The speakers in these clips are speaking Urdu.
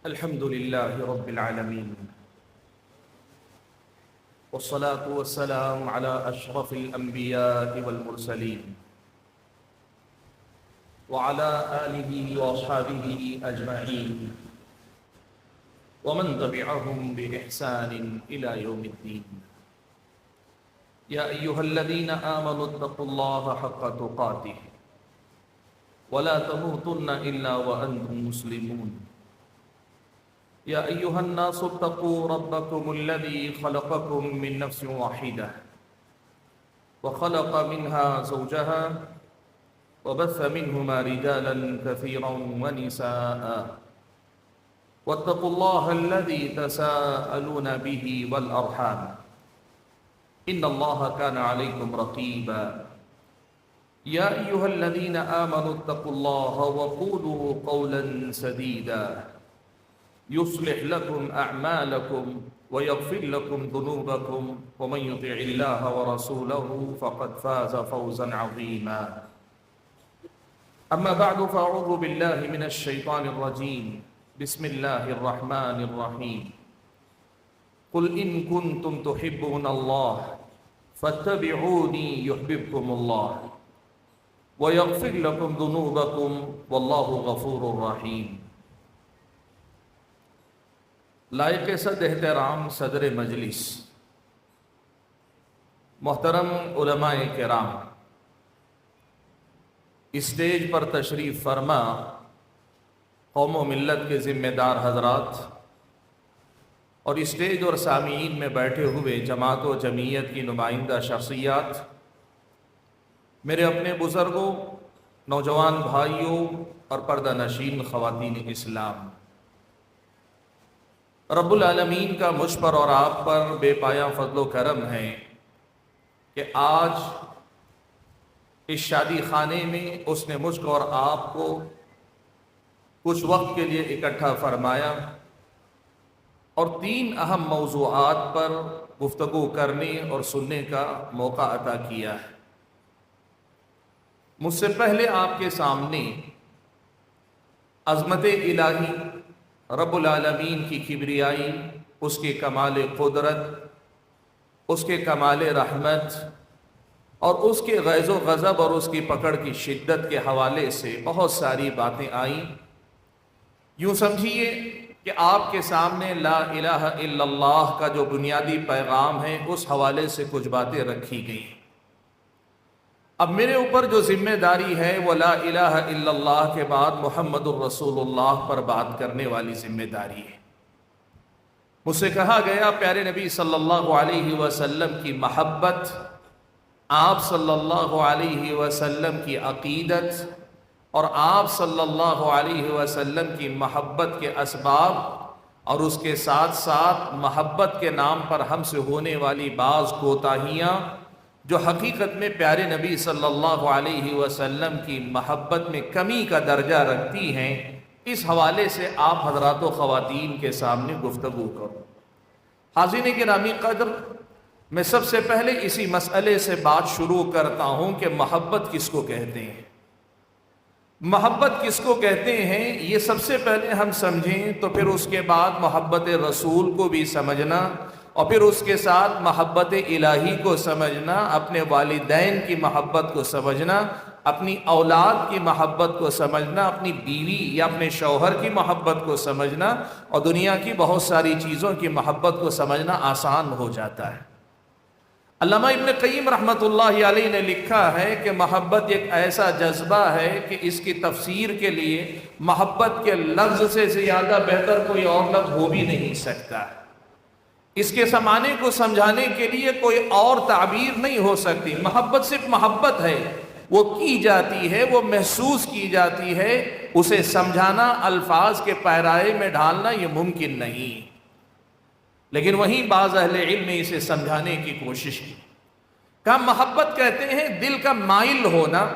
الحمد لله رب العالمين، والصلاة والسلام على أشرف الأنبياء والمرسلين وعلى آله وأصحابه أجمعين ومن تبعهم بإحسان إلى يوم الدين. يا أيها الذين آمنوا اتقوا الله حق تقاته ولا تموتن إلا وأنتم مسلمون. يا أيها الناس اتقوا ربكم الذي خلقكم من نفس واحدة وخلق منها زوجها وبث منهما رجالا كثيرا ونساء واتقوا الله الذي تساءلون به والأرحام إن الله كان عليكم رقيبا. يا أيها الذين آمنوا اتقوا الله وقولوا قولا سديدا يصلح لكم أعمالكم ويغفر لكم ذنوبكم ومن يطع الله ورسوله فقد فاز فوزا عظيما. أما بعد فأعوذ بالله من الشيطان الرجيم. بسم الله الرحمن الرحيم. قل إن كنتم تحبون الله فاتبعوني يحببكم الله ويغفر لكم ذنوبكم والله غفور رحيم. لائق صد احترام صدر مجلس، محترم علماء کرام، اسٹیج پر تشریف فرما قوم و ملت کے ذمہ دار حضرات اور اسٹیج اور سامعین میں بیٹھے ہوئے جماعت و جمعیت کی نمائندہ شخصیات، میرے اپنے بزرگوں، نوجوان بھائیوں اور پردہ نشین خواتین اسلام، رب العالمین کا مجھ پر اور آپ پر بے پایہ فضل و کرم ہے کہ آج اس شادی خانے میں اس نے مجھ کو اور آپ کو کچھ وقت کے لیے اکٹھا فرمایا اور 3 اہم موضوعات پر گفتگو کرنے اور سننے کا موقع عطا کیا ہے. مجھ سے پہلے آپ کے سامنے عظمت الہی، رب العالمین کی کبریائی، اس کے کمال قدرت، اس کے کمال رحمت اور اس کے غیظ و غضب اور اس کی پکڑ کی شدت کے حوالے سے بہت ساری باتیں آئیں. یوں سمجھیے کہ آپ کے سامنے لا الہ الا اللہ کا جو بنیادی پیغام ہے اس حوالے سے کچھ باتیں رکھی گئیں. اب میرے اوپر جو ذمہ داری ہے وہ لا الہ الا اللہ کے بعد محمد الرسول اللہ پر بات کرنے والی ذمہ داری ہے. مجھ سے کہا گیا پیارے نبی صلی اللہ علیہ وسلم کی محبت، آپ صلی اللہ علیہ وسلم کی عقیدت اور آپ صلی اللہ علیہ وسلم کی محبت کے اسباب اور اس کے ساتھ ساتھ محبت کے نام پر ہم سے ہونے والی بعض کوتاہیاں جو حقیقت میں پیارے نبی صلی اللہ علیہ وسلم کی محبت میں کمی کا درجہ رکھتی ہیں، اس حوالے سے آپ حضرات و خواتین کے سامنے گفتگو کرو. حاضرین گرامی قدر، میں سب سے پہلے اسی مسئلے سے بات شروع کرتا ہوں کہ محبت کس کو کہتے ہیں. محبت کس کو کہتے ہیں یہ سب سے پہلے ہم سمجھیں تو پھر اس کے بعد محبت رسول کو بھی سمجھنا اور پھر اس کے ساتھ محبت الہی کو سمجھنا، اپنے والدین کی محبت کو سمجھنا، اپنی اولاد کی محبت کو سمجھنا، اپنی بیوی یا اپنے شوہر کی محبت کو سمجھنا اور دنیا کی بہت ساری چیزوں کی محبت کو سمجھنا آسان ہو جاتا ہے. علامہ ابن قیم رحمۃ اللہ علیہ نے لکھا ہے کہ محبت ایک ایسا جذبہ ہے کہ اس کی تفسیر کے لیے محبت کے لفظ سے زیادہ بہتر کوئی اور لفظ ہو بھی نہیں سکتا. اس کے سمانے کو سمجھانے کے لیے کوئی اور تعبیر نہیں ہو سکتی. محبت صرف محبت ہے، وہ کی جاتی ہے، وہ محسوس کی جاتی ہے، اسے سمجھانا، الفاظ کے پیرائے میں ڈھالنا یہ ممکن نہیں. لیکن وہیں بعض اہل علم نے اسے سمجھانے کی کوشش کی. کہا محبت کہتے ہیں دل کا مائل ہونا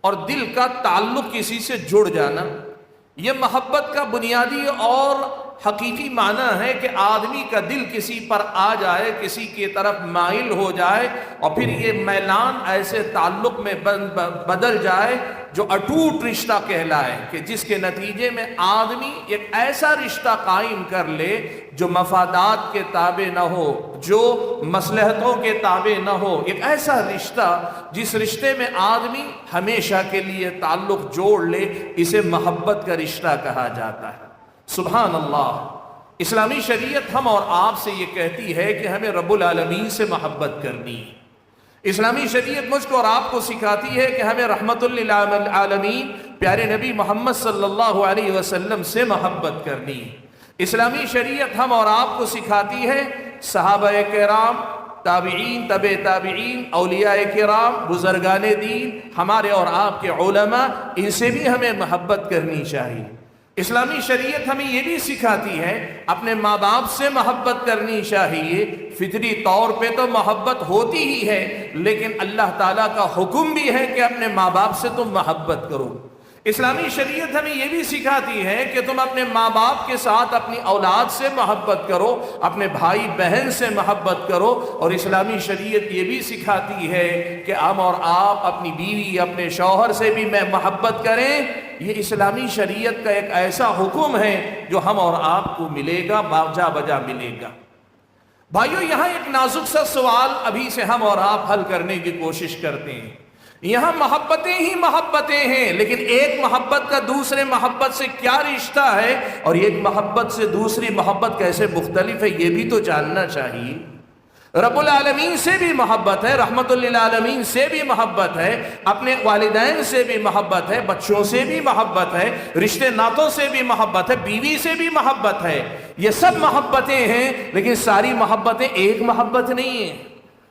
اور دل کا تعلق کسی سے جڑ جانا. یہ محبت کا بنیادی اور حقیقی معنی ہے کہ آدمی کا دل کسی پر آ جائے، کسی کی طرف مائل ہو جائے، اور پھر یہ میلان ایسے تعلق میں بدل جائے جو اٹوٹ رشتہ کہلائے، کہ جس کے نتیجے میں آدمی ایک ایسا رشتہ قائم کر لے جو مفادات کے تابع نہ ہو، جو مصلحتوں کے تابع نہ ہو، ایک ایسا رشتہ جس رشتے میں آدمی ہمیشہ کے لیے تعلق جوڑ لے، اسے محبت کا رشتہ کہا جاتا ہے۔ سبحان اللہ، اسلامی شریعت ہم اور آپ سے یہ کہتی ہے کہ ہمیں رب العالمین سے محبت کرنی ہے۔ اسلامی شریعت مجھ کو اور آپ کو سکھاتی ہے کہ ہمیں رحمت للعالمین پیارے نبی محمد صلی اللہ علیہ وسلم سے محبت کرنی ہے۔ اسلامی شریعت ہم اور آپ کو سکھاتی ہے صحابہ کرام، تابعین، تبع تابعین، اولیاء کرام، بزرگان دین، ہمارے اور آپ کے علماء، ان سے بھی ہمیں محبت کرنی چاہیے۔ اسلامی شریعت ہمیں یہ بھی سکھاتی ہے اپنے ماں باپ سے محبت کرنی چاہیے۔ فطری طور پہ تو محبت ہوتی ہی ہے، لیکن اللہ تعالیٰ کا حکم بھی ہے کہ اپنے ماں باپ سے تم محبت کرو۔ اسلامی شریعت ہمیں یہ بھی سکھاتی ہے کہ تم اپنے ماں باپ کے ساتھ اپنی اولاد سے محبت کرو، اپنے بھائی بہن سے محبت کرو، اور اسلامی شریعت یہ بھی سکھاتی ہے کہ ہم اور آپ اپنی بیوی، اپنے شوہر سے بھی محبت کریں۔ یہ اسلامی شریعت کا ایک ایسا حکم ہے جو ہم اور آپ کو ملے گا، باجا بجا ملے گا۔ بھائیو، یہاں ایک نازک سا سوال ابھی سے ہم اور آپ حل کرنے کی کوشش کرتے ہیں۔ یہاں محبتیں ہی محبتیں ہیں، لیکن ایک محبت کا دوسرے محبت سے کیا رشتہ ہے، اور ایک محبت سے دوسری محبت کیسے مختلف ہے، یہ بھی تو جاننا چاہیے۔ رب العالمین سے بھی محبت ہے، رحمت للعالمین سے بھی محبت ہے، اپنے والدین سے بھی محبت ہے، بچوں سے بھی محبت ہے، رشتے ناتوں سے بھی محبت ہے، بیوی سے بھی محبت ہے۔ یہ سب محبتیں ہیں، لیکن ساری محبتیں ایک محبت نہیں ہیں،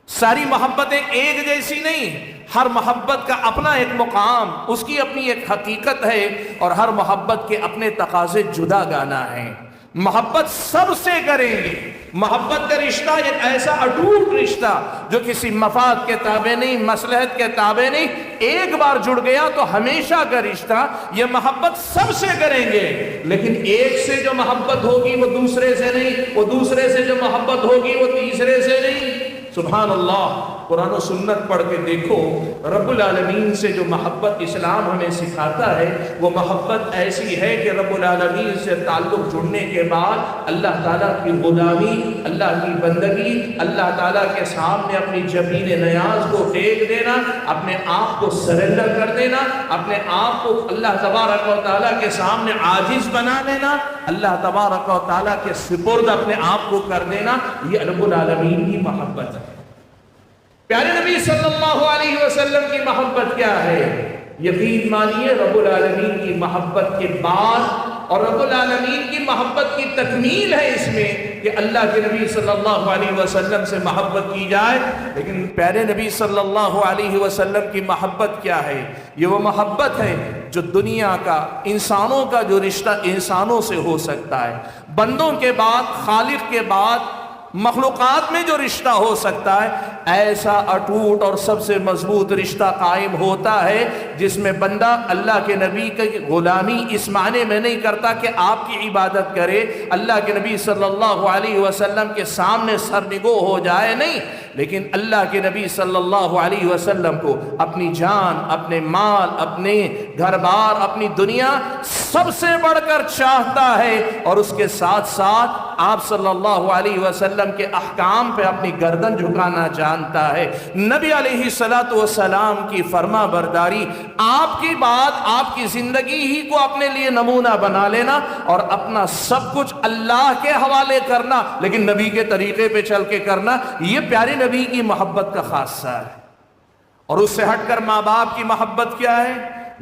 ساری محبتیں ایک جیسی نہیں۔ ہر محبت کا اپنا ایک مقام، اس کی اپنی ایک حقیقت ہے، اور ہر محبت کے اپنے تقاضے جدا گانا ہے۔ محبت سب سے کریں گے۔ محبت کا رشتہ ایک ایسا اٹوٹ رشتہ جو کسی مفاد کے تابع نہیں، مصلحت کے تابع نہیں، ایک بار جڑ گیا تو ہمیشہ کا رشتہ۔ یہ محبت سب سے کریں گے، لیکن ایک سے جو محبت ہوگی وہ دوسرے سے نہیں، وہ دوسرے سے جو محبت ہوگی وہ تیسرے سے نہیں۔ سبحان اللہ، قرآن و سنت پڑھ کے دیکھو، رب العالمین سے جو محبت اسلام ہمیں سکھاتا ہے وہ محبت ایسی ہے کہ رب العالمین سے تعلق جڑنے کے بعد اللہ تعالیٰ کی غلامی، اللہ کی بندگی، اللہ تعالیٰ کے سامنے اپنی جبین نیاز کو ٹیک دینا، اپنے آپ کو سرنڈر کر دینا، اپنے آپ کو اللہ تبارک و تعالیٰ کے سامنے عاجز بنا لینا، اللہ تبارک و تعالیٰ کے سپرد اپنے آپ کو کر دینا، یہ رب العالمین کی محبت ہے۔ پیارے نبی صلی اللہ علیہ وسلم کی محبت کیا ہے؟ یقین مانیے، رب العالمین کی محبت کے بعد، اور رب العالمین کی محبت کی تکمیل ہے اس میں کہ اللہ کے نبی صلی اللہ علیہ وسلم سے محبت کی جائے۔ لیکن پیارے نبی صلی اللہ علیہ وسلم کی محبت کیا ہے؟ یہ وہ محبت ہے جو دنیا کا، انسانوں کا جو رشتہ انسانوں سے ہو سکتا ہے، بندوں کے بعد، خالق کے بعد مخلوقات میں جو رشتہ ہو سکتا ہے، ایسا اٹوٹ اور سب سے مضبوط رشتہ قائم ہوتا ہے جس میں بندہ اللہ کے نبی کی غلامی اس معنی میں نہیں کرتا کہ آپ کی عبادت کرے، اللہ کے نبی صلی اللہ علیہ وسلم کے سامنے سرنگو ہو جائے، نہیں، لیکن اللہ کے نبی صلی اللہ علیہ وسلم کو اپنی جان، اپنے مال، اپنے گھر بار، اپنی دنیا سب سے بڑھ کر چاہتا ہے، اور اس کے ساتھ ساتھ آپ صلی اللہ علیہ وسلم کے احکام پہ اپنی گردن جھکانا جانتا ہے۔ نبی علیہ الصلوۃ والسلام کی فرما برداری، آپ کی بات، آپ کی زندگی ہی کو اپنے لیے نمونہ بنا لینا، اور اپنا سب کچھ اللہ کے حوالے کرنا، لیکن نبی کے طریقے پہ چل کے کرنا، یہ پیارے نبی کی محبت کا خاصہ ہے۔ اور اس سے ہٹ کر ماں باپ کی محبت کیا ہے؟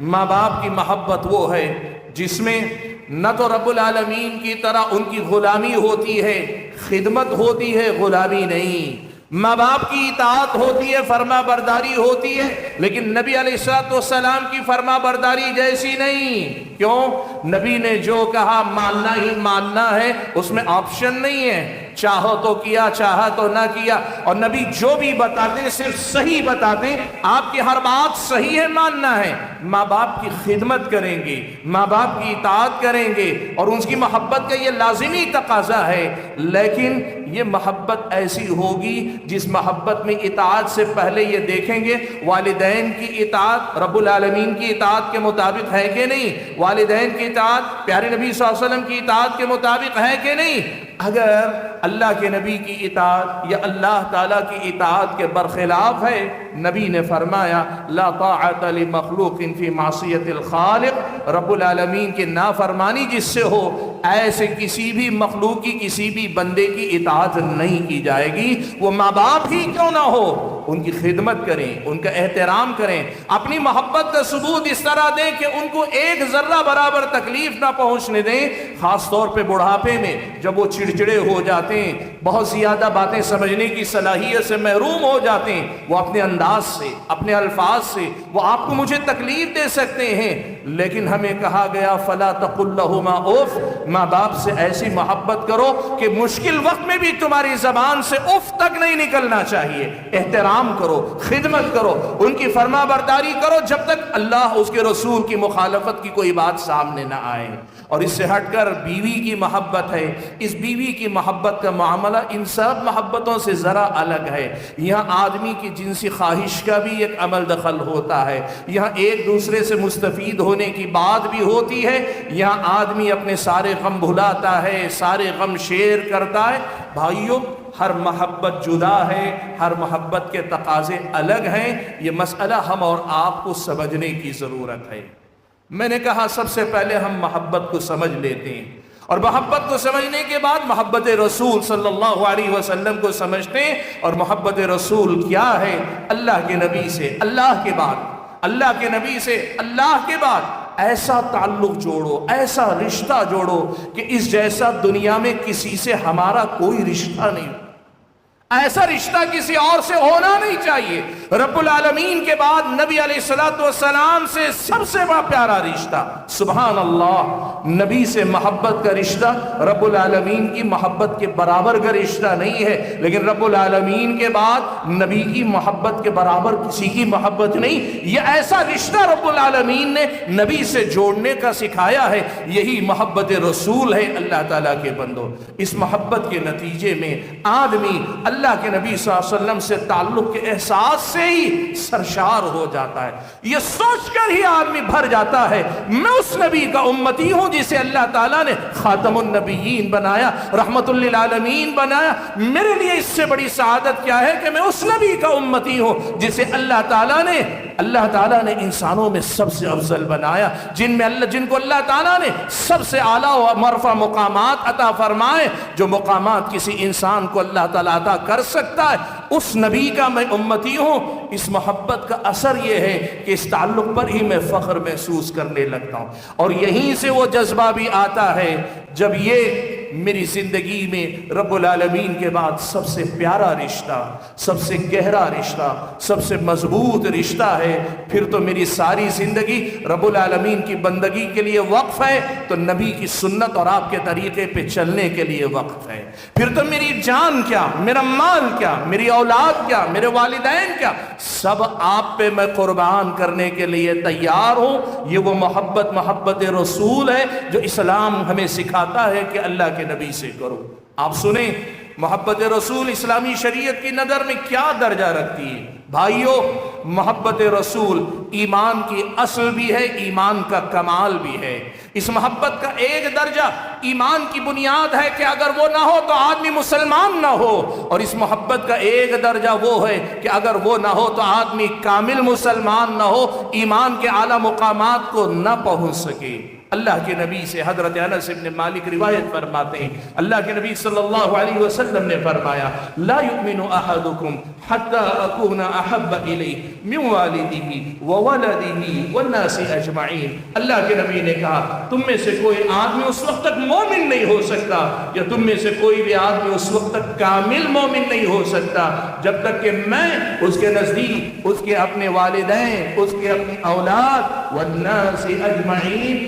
ماں باپ کی محبت وہ ہے جس میں نہ تو رب العالمین کی طرح ان کی غلامی ہوتی ہے، خدمت ہوتی ہے، غلامی نہیں۔ ماں باپ کی اطاعت ہوتی ہے، فرما برداری ہوتی ہے، لیکن نبی علیہ الصلوۃ والسلام کی فرما برداری جیسی نہیں۔ کیوں؟ نبی نے جو کہا ماننا ہی ماننا ہے، اس میں آپشن نہیں ہے۔ چاہو تو کیا، چاہا تو نہ کیا، اور نبی جو بھی بتاتے ہیں صرف صحیح بتاتے ہیں۔ آپ کی ہر بات صحیح ہے ماننا ہے، ماں باپ کی خدمت کریں گے، ماں باپ کی اطاعت کریں گے، اور ان کی محبت کا یہ لازمی تقاضا ہے، لیکن یہ محبت ایسی ہوگی جس محبت میں اطاعت سے پہلے یہ دیکھیں گے والدین کی اطاعت رب العالمین کی اطاعت کے مطابق ہے کہ نہیں، والدین کی اطاعت پیارے نبی صلی اللہ علیہ وسلم کی اطاعت کے مطابق ہے کہ نہیں۔ اگر اللہ کے نبی کی اطاعت یا اللہ تعالیٰ کی اطاعت کے برخلاف ہے، نبی نے فرمایا لا طاعت لمخلوق فی معصیت الخالق، رب العالمین کی نافرمانی جس سے ہو ایسے کسی بھی مخلوق کی، کسی بھی بندے کی اطاعت نہیں کی جائے گی، وہ ماں باپ ہی کیوں نہ ہو، ان کی خدمت کریں، ان کا احترام کریں، اپنی محبت کا ثبوت اس طرح دیں کہ ان کو ایک ذرہ برابر تکلیف نہ پہنچنے دیں، خاص طور پہ بڑھاپے میں جب وہ چڑچڑے ہو جاتے ہیں، بہت زیادہ باتیں سمجھنے کی صلاحیت سے محروم ہو جاتے ہیں، وہ اپنے انداز سے، اپنے الفاظ سے وہ آپ کو مجھے تکلیف دے سکتے ہیں، لیکن ہمیں کہا گیا فلا تقل لہما اف، ماں باپ سے ایسی محبت کرو کہ مشکل وقت میں بھی تمہاری زبان سے اف تک نہیں نکلنا چاہیے، احترام کرو، خدمت کرو، ان کی فرما برداری کرو جب تک اللہ اس کے رسول کی مخالفت کی کوئی بات سامنے نہ آئے۔ اور اس سے ہٹ کر بیوی کی محبت ہے، اس بیوی کی محبت کا معاملہ ان سب محبتوں سے ذرا الگ ہے، یہاں آدمی کی جنسی خواہش کا بھی ایک عمل دخل ہوتا ہے، یہاں ایک دوسرے سے مستفید ہونے کی بات بھی ہوتی ہے، یہاں آدمی اپنے سارے غم بھلاتا ہے، سارے غم شیئر کرتا ہے۔ بھائیوں، ہر محبت جدا ہے، ہر محبت کے تقاضے الگ ہیں، یہ مسئلہ ہم اور آپ کو سمجھنے کی ضرورت ہے۔ میں نے کہا سب سے پہلے ہم محبت کو سمجھ لیتے ہیں، اور محبت کو سمجھنے کے بعد محبت رسول صلی اللہ علیہ وسلم کو سمجھتے ہیں، اور محبت رسول کیا ہے؟ اللہ کے نبی سے اللہ کے بعد، اللہ کے نبی سے اللہ کے بعد ایسا تعلق جوڑو، ایسا رشتہ جوڑو کہ اس جیسا دنیا میں کسی سے ہمارا کوئی رشتہ نہیں، ایسا رشتہ کسی اور سے ہونا نہیں چاہیے۔ رب العالمین کے بعد نبی علیہ الصلوۃ والسلام سے سب سے بڑا پیارا رشتہ، سبحان اللہ، نبی سے محبت کا رشتہ رب العالمین کی محبت کے برابر کا رشتہ نہیں ہے، لیکن رب العالمین کے بعد نبی کی محبت کے برابر کسی کی محبت نہیں، یہ ایسا رشتہ رب العالمین نے نبی سے جوڑنے کا سکھایا ہے، یہی محبت رسول ہے اللہ تعالیٰ کے بندوں۔ اس محبت کے نتیجے میں آدمی اللہ کے نبی صلی اللہ علیہ وسلم سے تعلق کے احساس سے ہی سرشار ہو جاتا ہے، یہ سوچ کر ہی آدمی بھر جاتا ہے میں اس نبی کا امتی ہوں جسے اللہ تعالیٰ نے خاتم النبیین بنایا، رحمت للعالمین بنایا، میرے لیے اس سے بڑی سعادت کیا ہے کہ میں اس نبی کا امتی ہوں جسے اللہ تعالیٰ نے انسانوں میں سب سے افضل بنایا، جن کو اللہ تعالیٰ نے سب سے اعلیٰ و مرفع مقامات عطا فرمائے، جو مقامات کسی انسان کو اللہ تعالیٰ عطا کر سکتا ہے، اس نبی کا میں امتی ہوں۔ اس محبت کا اثر یہ ہے کہ اس تعلق پر ہی میں فخر محسوس کرنے لگتا ہوں، اور یہیں سے وہ جذبہ بھی آتا ہے جب یہ میری زندگی میں رب العالمین کے بعد سب سے پیارا رشتہ، سب سے گہرا رشتہ، سب سے مضبوط رشتہ ہے، پھر تو میری ساری زندگی رب العالمین کی بندگی کے لیے وقف ہے، تو نبی کی سنت اور آپ کے طریقے پہ چلنے کے لیے وقف ہے، پھر تو میری جان کیا، میرا مال کیا، میری اولاد کیا، میرے والدین کیا، سب آپ پہ میں قربان کرنے کے لیے تیار ہوں۔ یہ وہ محبت رسول ہے جو اسلام ہمیں سکھاتا ہے کہ اللہ کے نبی سے کرو۔ آپ سنیں محبت رسول اسلامی شریعت کی نظر میں کیا درجہ رکھتی ہے۔ بھائیو، محبت رسول ایمان کی اصل بھی ہے، ایمان کا کمال بھی ہے۔ اس محبت کا ایک درجہ ایمان کی بنیاد ہے کہ اگر وہ نہ ہو تو آدمی مسلمان نہ ہو، اور اس محبت کا ایک درجہ وہ ہے کہ اگر وہ نہ ہو تو آدمی کامل مسلمان نہ ہو، ایمان کے اعلیٰ مقامات کو نہ پہنچ سکے۔ اللہ کے نبی سے حضرت انس بن مالک روایت فرماتے ہیں، اللہ کے نبی صلی اللہ علیہ وسلم نے فرمایا لا یؤمن احدکم حتی اکون احب الیہ من والدہ وولدہ والناس اجمعین۔ اللہ کے نبی نے کہا تم میں سے کوئی آدمی اس وقت تک مومن نہیں ہو سکتا، یا تم میں سے کوئی بھی آدمی اس وقت تک کامل مومن نہیں ہو سکتا جب تک کہ میں اس کے نزدیک اس کے اپنے والدین، اس کے اپنی اولاد والناس اجمعین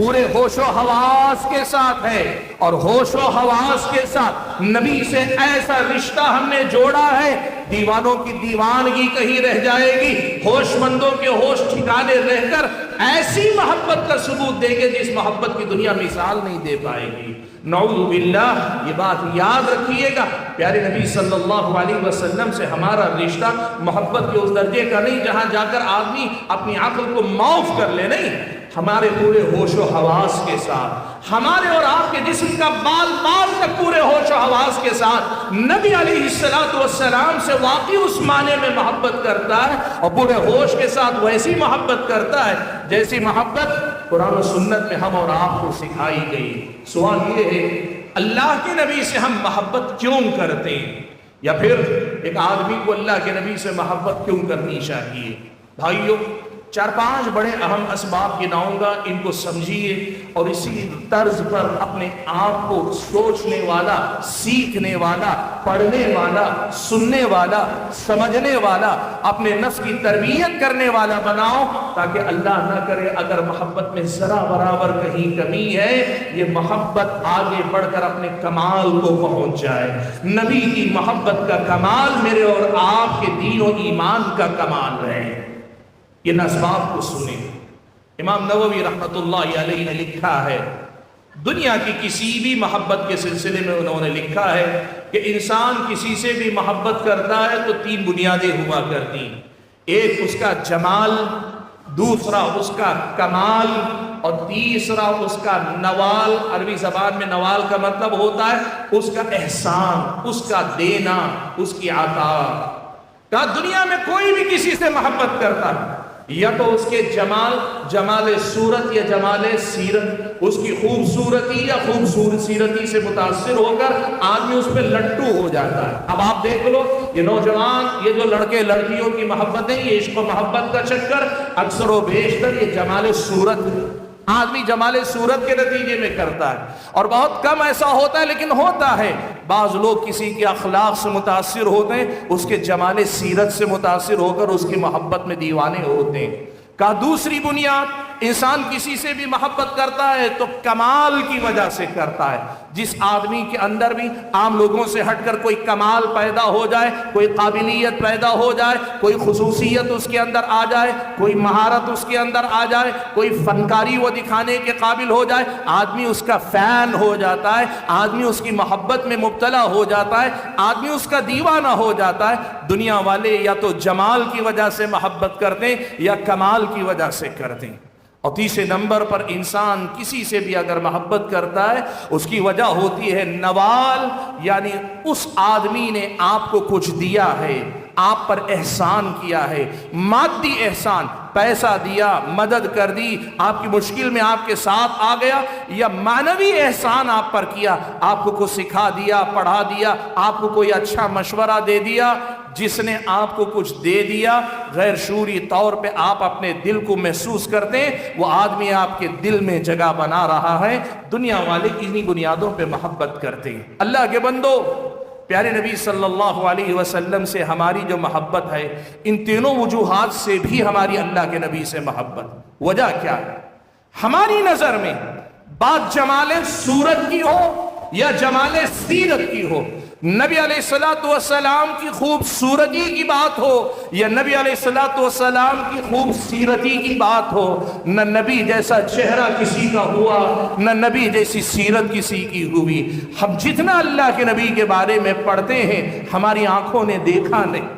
پورے ہوش و حواس کے ساتھ ہے، اور ہوش و حواس کے ساتھ نبی سے ایسا رشتہ ہم نے جوڑا ہے، دیوانوں کی دیوانگی کہیں رہ جائے گی، ہوش مندوں کے ہوش ٹھکانے رہ کر ایسی محبت کا ثبوت دیں گے جس محبت کی دنیا مثال نہیں دے پائے گی۔ نعوذ باللہ، یہ بات یاد رکھیے گا، پیارے نبی صلی اللہ علیہ وسلم سے ہمارا رشتہ محبت کے اس درجے کا نہیں جہاں جا کر آدمی اپنی عقل کو معاف کر لے، نہیں، ہمارے پورے ہوش و حواس کے ساتھ، ہمارے اور آپ کے جسم کا بال بال تک پورے ہوش و حواس کے ساتھ نبی علیہ السلام سے واقعی اس معنی میں محبت کرتا ہے، اور پورے ہوش کے ساتھ ویسی محبت کرتا ہے جیسی محبت قرآن و سنت میں ہم اور آپ کو سکھائی گئی۔ سوال یہ ہے، اللہ کے نبی سے ہم محبت کیوں کرتے ہیں، یا پھر ایک آدمی کو اللہ کے نبی سے محبت کیوں کرنی چاہیے؟ بھائیو، 4-5 بڑے اہم اسباب گناؤں گا، ان کو سمجھیے اور اسی طرز پر اپنے آپ کو سوچنے والا، سیکھنے والا، پڑھنے والا، سننے والا، سمجھنے والا، اپنے نفس کی تربیت کرنے والا بناؤ، تاکہ اللہ نہ کرے اگر محبت میں ذرا برابر کہیں کمی ہے، یہ محبت آگے بڑھ کر اپنے کمال کو پہنچ جائے۔ نبی کی محبت کا کمال میرے اور آپ کے دین و ایمان کا کمال ہے۔ ان اسباب کو سنیں۔ امام نووی رحمۃ اللہ علیہ نے لکھا ہے، دنیا کی کسی بھی محبت کے سلسلے میں انہوں نے لکھا ہے کہ انسان کسی سے بھی محبت کرتا ہے تو 3 بنیادیں ہوا کرتی، ایک اس کا جمال، دوسرا اس کا کمال، اور تیسرا اس کا نوال۔ عربی زبان میں نوال کا مطلب ہوتا ہے اس کا احسان، اس کا دینا، اس کی عطا۔ کہا دنیا میں کوئی بھی کسی سے محبت کرتا ہے، یا تو اس کے جمال صورت یا جمال سیرت، اس کی خوبصورتی یا خوبصورتی سے متاثر ہو کر آدمی اس پہ لٹو ہو جاتا ہے۔ اب آپ دیکھ لو، یہ نوجوان، یہ جو لڑکے لڑکیوں کی محبت ہے، یہ عشق و محبت کا چکر اکثر و بیشتر یہ جمال صورت، آدمی جمال صورت کے نتیجے میں کرتا ہے، اور بہت کم ایسا ہوتا ہے لیکن ہوتا ہے۔ بعض لوگ کسی کے اخلاق سے متاثر ہوتے ہیں، اس کے جمال سیرت سے متاثر ہو کر اس کی محبت میں دیوانے ہوتے ہیں۔ کہا دوسری بنیاد، انسان کسی سے بھی محبت کرتا ہے تو کمال کی وجہ سے کرتا ہے۔ جس آدمی کے اندر بھی عام لوگوں سے ہٹ کر کوئی کمال پیدا ہو جائے، کوئی قابلیت پیدا ہو جائے، کوئی خصوصیت اس کے اندر آ جائے، کوئی مہارت اس کے اندر آ جائے، کوئی فنکاری وہ دکھانے کے قابل ہو جائے، آدمی اس کا فین ہو جاتا ہے، آدمی اس کی محبت میں مبتلا ہو جاتا ہے، آدمی اس کا دیوانہ ہو جاتا ہے۔ دنیا والے یا تو جمال کی وجہ سے محبت کرتے ہیں یا کمال کی وجہ سے کرتے ہیں۔ اور تیسرے نمبر پر انسان کسی سے بھی اگر محبت کرتا ہے، اس کی وجہ ہوتی ہے نوال، یعنی اس آدمی نے آپ کو کچھ دیا ہے، آپ پر احسان کیا ہے، مادی احسان، پیسہ دیا، مدد کر دی، آپ کی مشکل میں آپ کے ساتھ آ گیا، یا معنوی احسان آپ پر کیا، آپ کو کچھ سکھا دیا، پڑھا دیا، آپ کو کوئی اچھا مشورہ دے دیا۔ جس نے آپ کو کچھ دے دیا، غیر شعوری طور پہ آپ اپنے دل کو محسوس کرتے ہیں وہ آدمی آپ کے دل میں جگہ بنا رہا ہے۔ دنیا والے انہی بنیادوں پہ محبت کرتے ہیں۔ اللہ کے بندو، پیارے نبی صلی اللہ علیہ وسلم سے ہماری جو محبت ہے، ان تینوں وجوہات سے بھی ہماری اللہ کے نبی سے محبت۔ وجہ کیا ہے؟ ہماری نظر میں بات جمال صورت کی ہو یا جمال سیرت کی ہو، نبی علیہ السلام کی خوبصورتی کی بات ہو یا نبی علیہ السلام کی خوبصورتی کی بات ہو، نہ نبی جیسا چہرہ کسی کا ہوا، نہ نبی جیسی سیرت کسی کی ہوئی۔ ہم جتنا اللہ کے نبی کے بارے میں پڑھتے ہیں، ہماری آنکھوں نے دیکھا نہیں،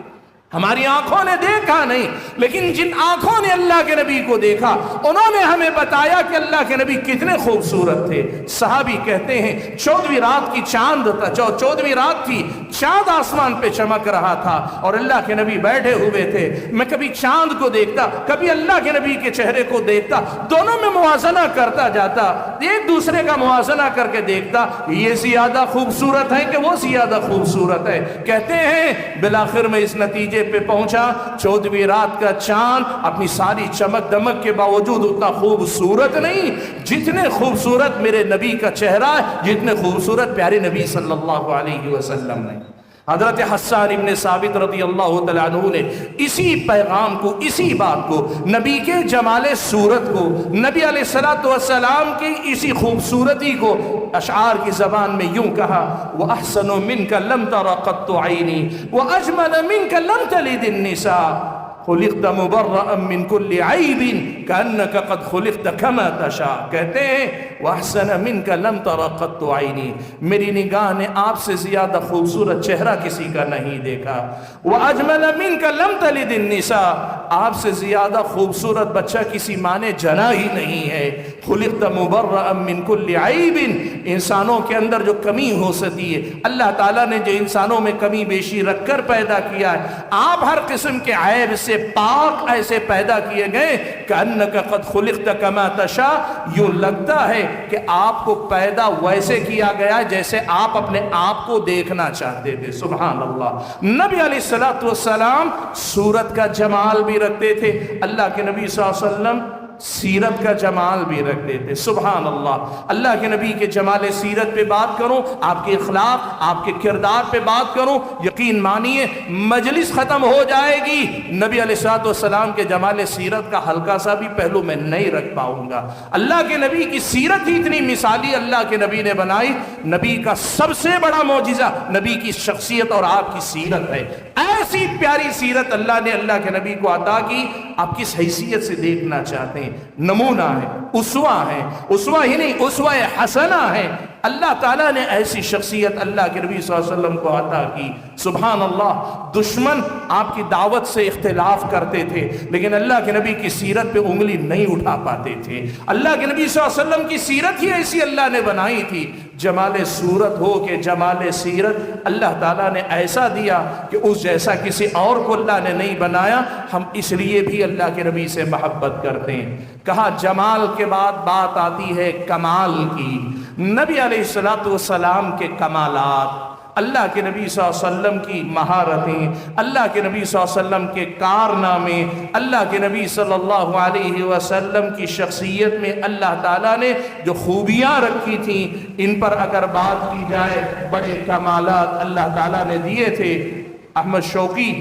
ہماری آنکھوں نے دیکھا نہیں، لیکن جن آنکھوں نے اللہ کے نبی کو دیکھا، انہوں نے ہمیں بتایا کہ اللہ کے نبی کتنے خوبصورت تھے۔ صحابی کہتے ہیں 14ویں رات کی چاند تھا، 14ویں رات تھی، چاند آسمان پہ چمک رہا تھا اور اللہ کے نبی بیٹھے ہوئے تھے۔ میں کبھی چاند کو دیکھتا، کبھی اللہ کے نبی کے چہرے کو دیکھتا، دونوں میں موازنہ کرتا جاتا، ایک دوسرے کا موازنہ کر کے دیکھتا، یہ زیادہ خوبصورت ہے کہ وہ زیادہ خوبصورت ہے۔ کہتے ہیں بالآخر میں اس نتیجے پہ پہنچا، 14ویں رات کا چاند اپنی ساری چمک دمک کے باوجود اتنا خوبصورت نہیں جتنے خوبصورت میرے نبی کا چہرہ ہے، جتنے خوبصورت پیارے نبی صلی اللہ علیہ وسلم نے۔ حضرت حسان ابن ثابت رضی اللہ تعالیٰ عنہ نے اسی پیغام کو، اسی بات کو، نبی کے جمال صورت کو، نبی علیہ الصلوۃ والسلام کی اسی خوبصورتی کو اشعار کی زبان میں یوں کہا: وَأَحْسَنُ مِنْكَ لَمْ تَرَ قَطُّ عَيْنِي وَأَجْمَلَ مِنْكَ لَمْ تَلِدِ النِّسَاء خلقت مبرأ من كل عیب کأنک قد خلقت کما تشاء. کہتے ہیں وَأَحْسَنَ مِنْكَ لَمْ تَرَ قَطُّ عَيْنِي، میری نگاہ نے آپ سے زیادہ خوبصورت چہرہ کسی کا نہیں دیکھا. وَأَجْمَلَ مِنْكَ لَمْ تَلِدِ النِّسَاء، آپ سے زیادہ خوبصورت بچہ کسی ماں نے جنا ہی نہیں ہے. خلقت مبرأ من كل عیب، انسانوں کے اندر جو کمی ہو سکتی ہے اللہ تعالیٰ نے جو انسانوں میں کمی بیشی رکھ کر پیدا کیا ہے، آپ ہر قسم کے عیب سے پاک ایسے پیدا کیے گئے کأنک قد خلقت کما تشاء، یوں لگتا ہے کہ آپ کو پیدا ویسے کیا گیا جیسے آپ اپنے آپ کو دیکھنا چاہتے تھے. سبحان اللہ. نبی علیہ الصلوۃ والسلام صورت کا جمال بھی رکھتے تھے، اللہ کے نبی صلی اللہ علیہ وسلم سیرت کا جمال بھی رکھتے تھے. سبحان اللہ. اللہ کے نبی کے جمال سیرت پہ بات کروں، آپ کے اخلاق، آپ کے کردار پہ بات کروں، یقین مانیے مجلس ختم ہو جائے گی، نبی علیہ الصلوۃ والسلام کے جمال سیرت کا ہلکا سا بھی پہلو میں نہیں رکھ پاؤں گا. اللہ کے نبی کی سیرت ہی اتنی مثالی اللہ کے نبی نے بنائی. نبی کا سب سے بڑا معجزہ نبی کی شخصیت اور آپ کی سیرت ہے. ایسی پیاری سیرت اللہ نے اللہ کے نبی کو عطا کی. آپ کس حیثیت سے دیکھنا چاہتے ہیں؟ نمونہ ہے، اسوہ ہے، اسوہ ہی نہیں اسوہ حسنہ ہے. اللہ تعالیٰ نے ایسی شخصیت اللہ کے نبی صلی اللہ علیہ وسلم کو عطا کی. سبحان اللہ. دشمن آپ کی دعوت سے اختلاف کرتے تھے لیکن اللہ کے نبی کی سیرت پہ انگلی نہیں اٹھا پاتے تھے. اللہ کے نبی صلی اللہ علیہ وسلم کی سیرت ہی ایسی اللہ نے بنائی تھی. جمال صورت ہو کہ جمال سیرت اللہ تعالیٰ نے ایسا دیا کہ اس جیسا کسی اور کو اللہ نے نہیں بنایا. ہم اس لیے بھی اللہ کے نبی سے محبت کرتے ہیں. کہا جمال کے بعد بات آتی ہے کمال کی. نبی علیہ الصلوۃ والسلام کے کمالات، اللہ کے نبی صلی اللہ علیہ وسلم کی مہارتیں، اللہ کے نبی صلی اللہ علیہ وسلم کے کارنامے، اللہ کے نبی صلی اللہ علیہ وسلم کی شخصیت میں اللہ تعالیٰ نے جو خوبیاں رکھی تھیں، ان پر اگر بات کی جائے بڑے کمالات اللہ تعالیٰ نے دیے تھے. احمد شوقی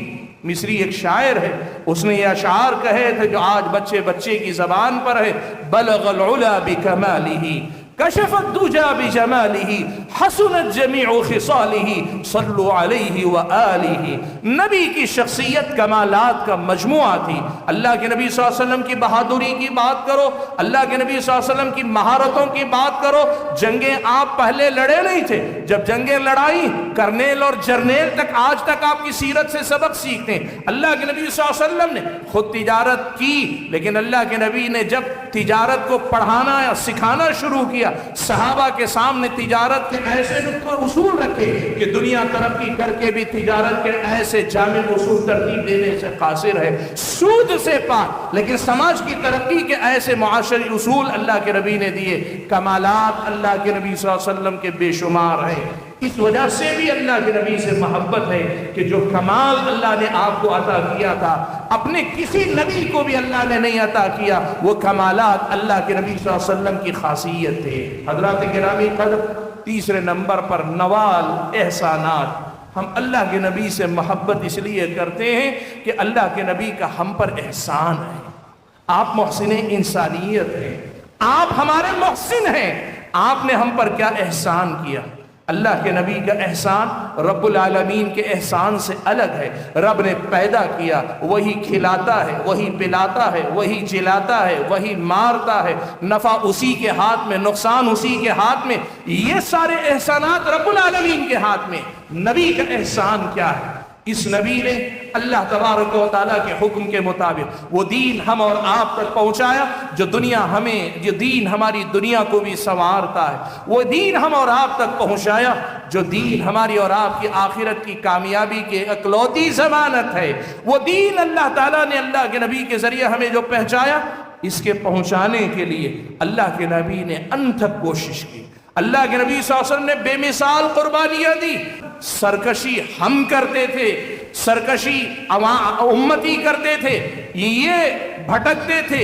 مصری ایک شاعر ہے، اس نے یہ اشعار کہے تھے جو آج بچے بچے کی زبان پر ہے: بلغ العلا بکمالہ کشف الدجى بجماله حسنت جميع خصاله صلوا علیہ وآلہ. نبی کی شخصیت کمالات کا مجموعہ تھی. اللہ کے نبی صلی اللہ علیہ وسلم کی بہادری کی بات کرو، اللہ کے نبی صلی اللہ علیہ وسلم کی مہارتوں کی بات کرو. جنگیں آپ پہلے لڑے نہیں تھے، جب جنگیں لڑائی کرنیل اور جرنیل تک آج تک آپ کی سیرت سے سبق سیکھتے ہیں. اللہ کے نبی صلی اللہ علیہ وسلم نے خود تجارت کی لیکن اللہ کے نبی نے جب تجارت کو پڑھانا یا سکھانا شروع کیا، صحابہ کے سامنے تجارت کے ایسے نقطہ اصول رکھے کہ دنیا ترقی کر کے بھی تجارت کے ایسے جامع اصول ترتیب دینے سے قاصر ہے. سود سے پاک لیکن سماج کی ترقی کے ایسے معاشرتی اصول اللہ کے نبی نے دیے. کمالات اللہ کے نبی صلی اللہ علیہ وسلم کے بے شمار ہیں. اس وجہ سے بھی اللہ کے نبی سے محبت ہے کہ جو کمال اللہ نے آپ کو عطا کیا تھا اپنے کسی نبی کو بھی اللہ نے نہیں عطا کیا. وہ کمالات اللہ کے نبی صلی اللہ علیہ وسلم کی خاصیت تھے. حضرات گرامی قدر، تیسرے نمبر پر نوال احسانات. ہم اللہ کے نبی سے محبت اس لیے کرتے ہیں کہ اللہ کے نبی کا ہم پر احسان ہے. آپ محسن انسانیت ہیں، آپ ہمارے محسن ہیں. آپ نے ہم پر کیا احسان کیا؟ اللہ کے نبی کا احسان رب العالمین کے احسان سے الگ ہے. رب نے پیدا کیا، وہی کھلاتا ہے، وہی پلاتا ہے، وہی جلاتا ہے، وہی مارتا ہے. نفع اسی کے ہاتھ میں، نقصان اسی کے ہاتھ میں. یہ سارے احسانات رب العالمین کے ہاتھ میں. نبی کا احسان کیا ہے؟ اس نبی نے اللہ تبارک و تعالیٰ کے حکم کے مطابق وہ دین ہم اور آپ تک پہنچایا جو دین ہماری دنیا کو بھی سنوارتا ہے. وہ دین ہم اور آپ تک پہنچایا جو دین ہماری اور آپ کی آخرت کی کامیابی کے اکلوتی ضمانت ہے. وہ دین اللہ تعالیٰ نے اللہ کے نبی کے ذریعے ہمیں جو پہنچایا، اس کے پہنچانے کے لیے اللہ کے نبی نے انتھک کوشش کی. اللہ کے نبی صلی اللہ علیہ وسلم نے بے مثال قربانیاں دی. سرکشی ہم کرتے تھے، سرکشی امتی کرتے تھے، یہ بھٹکتے تھے،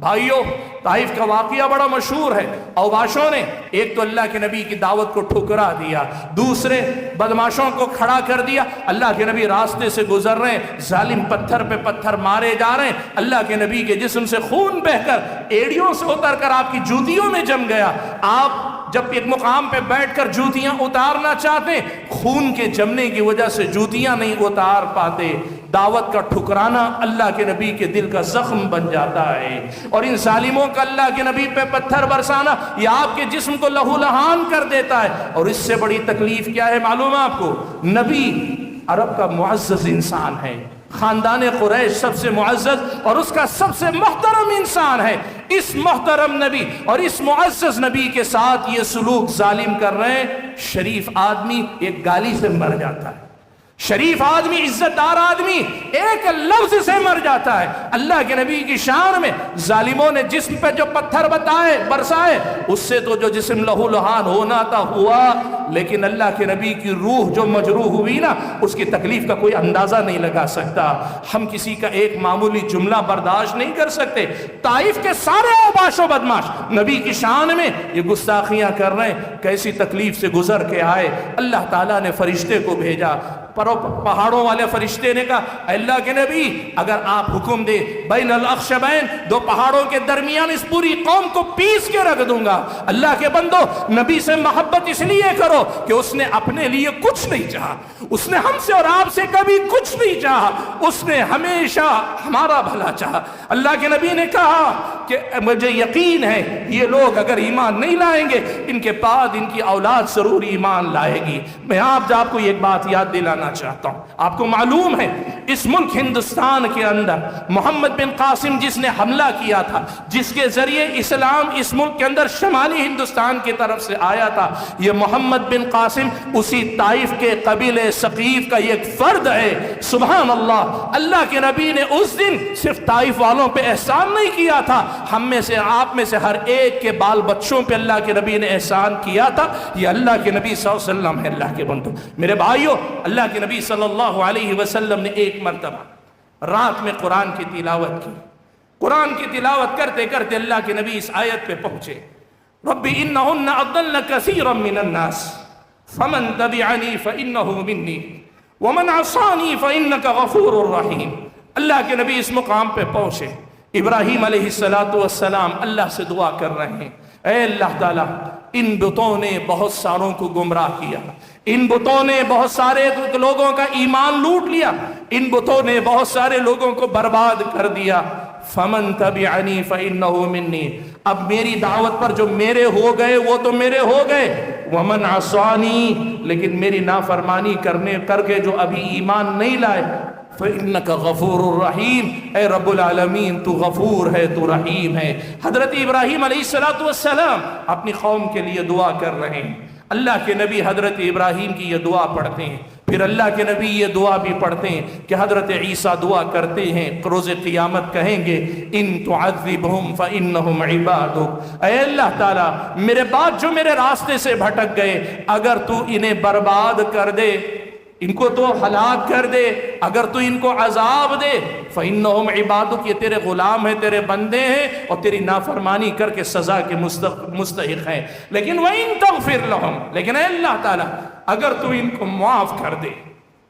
بھائیوں طائف کا واقعہ بڑا مشہور ہے. اوباشوں نے ایک تو اللہ کے نبی کی دعوت کو ٹھکرا دیا, دوسرے بدماشوں کو کھڑا کر دیا. اللہ کے نبی راستے سے گزر رہے ہیں, ظالم پتھر پہ پتھر مارے جا رہے ہیں. اللہ کے نبی کے جسم سے خون بہ کر ایڑیوں سے اتر کر آپ کی جوتیوں میں جم گیا. آپ جب ایک مقام پہ بیٹھ کر جوتیاں اتارنا چاہتے, خون کے جمنے کی وجہ سے جوتیاں نہیں اتار پاتے. دعوت کا ٹھکرانا اللہ کے نبی کے دل کا زخم بن جاتا ہے, اور ان ظالموں کا اللہ کے نبی پہ پتھر برسانا یہ آپ کے جسم کو لہو لہان کر دیتا ہے. اور اس سے بڑی تکلیف کیا ہے معلوم ہے آپ کو؟ نبی عرب کا معزز انسان ہے, خاندان قریش سب سے معزز اور اس کا سب سے محترم انسان ہے. اس محترم نبی اور اس معزز نبی کے ساتھ یہ سلوک ظالم کر رہے ہیں. شریف آدمی ایک گالی سے مر جاتا ہے, شریف آدمی, عزت دار آدمی ایک لفظ سے مر جاتا ہے. اللہ کے نبی کی شان میں ظالموں نے جسم پہ جو پتھر برسائے اس سے تو جو جسم لہو لہان ہونا تھا ہوا, لیکن اللہ کے نبی کی روح جو مجروح ہوئی نا, اس کی تکلیف کا کوئی اندازہ نہیں لگا سکتا. ہم کسی کا ایک معمولی جملہ برداشت نہیں کر سکتے. طائف کے سارے اوباش و بدماش نبی کی شان میں یہ گستاخیاں کر رہے ہیں. کیسی تکلیف سے گزر کے آئے. اللہ تعالیٰ نے فرشتے کو بھیجا. پہاڑوں والے فرشتے نے کہا اے اللہ کے نبی اگر آپ حکم دے بین الاخشبین, دو پہاڑوں کے درمیان اس پوری قوم کو پیس کے رکھ دوں گا. اللہ کے بندو, نبی سے محبت اس لیے کرو کہ اس نے اپنے لیے کچھ نہیں چاہا, اس نے ہم سے اور آپ سے کبھی کچھ نہیں چاہا, اس نے ہمیشہ ہمارا بھلا چاہا. اللہ کے نبی نے کہا کہ مجھے یقین ہے یہ لوگ اگر ایمان نہیں لائیں گے ان کے بعد ان کی اولاد ضرور ایمان لائے گی. میں آپ کو ایک بات یاد دلانا چاہتا ہوں. آپ کو معلوم ہے اس ملک ہندوستان کے اندر محمد بن قاسم جس نے حملہ کیا تھا, جس کے ذریعے اسلام اس ملک کے اندر شمالی ہندوستان کی طرف سے آیا تھا, یہ محمد بن قاسم اسی طائف کے قبیلے ثقیف کا ایک فرد ہے. سبحان اللہ, اللہ کے نبی نے اس دن صرف طائف والوں پہ احسان نہیں کیا تھا, ہم میں سے آپ میں سے ہر ایک کے بال بچوں پہ اللہ کے نبی نے احسان کیا تھا. یہ اللہ کے نبی صلی اللہ علیہ وسلم ہے. اللہ کے بندو میرے بھائیوں, اللہ کے نبی صلی اللہ علیہ وسلم نے ایک مرتبہ رات میں قرآن کی تلاوت کی. قرآن کی تلاوت کرتے کرتے اللہ کے نبی اس آیت پہ پہنچے, رب انہن اضلن کثیرا من الناس فمن تبعنی فانہ منی ومن عصانی فانک غفور رحیم. اللہ کے نبی اس مقام پہ پہنچے. ابراہیم علیہ السلام اللہ سے دعا کر رہے ہیں, اے اللہ تعالیٰ ان بتوں نے بہت ساروں کو گمراہ کیا, ان بتوں نے بہت سارے لوگوں کا ایمان لوٹ لیا, ان بتوں نے بہت سارے لوگوں کو برباد کر دیا. فمن تبعنی فانہ منی, اب میری دعوت پر جو میرے ہو گئے وہ تو میرے ہو گئے, ومن عصانی, لیکن میری نافرمانی کر کے جو ابھی ایمان نہیں لائے, فإنک غفور الرحیم, اے رب العالمین تو غفور ہے, تو رحیم ہے. حضرت ابراہیم علیہ السلام اپنی قوم کے لیے دعا کر رہے ہیں. اللہ کے نبی حضرت ابراہیم کی یہ دعا پڑھتے ہیں, پھر اللہ کے نبی یہ دعا بھی پڑھتے ہیں کہ حضرت عیسیٰ دعا کرتے ہیں, روز قیامت کہیں گے ان تعذبہم فإنہم عبادک, اے اللہ تعالیٰ میرے بعد جو میرے راستے سے بھٹک گئے اگر تو انہیں برباد کر دے, ان کو تو ہلاک کر دے, اگر تو ان کو عذاب دے, فَإِنَّهُمْ عِبَادُكَ, یہ تیرے غلام ہیں, تیرے بندے ہیں, اور تیری نافرمانی کر کے سزا کے مستحق ہیں. لیکن وَإِن تَغْفِرْ لَهُمْ, لیکن اے اللہ تعالیٰ اگر تو ان کو معاف کر دے,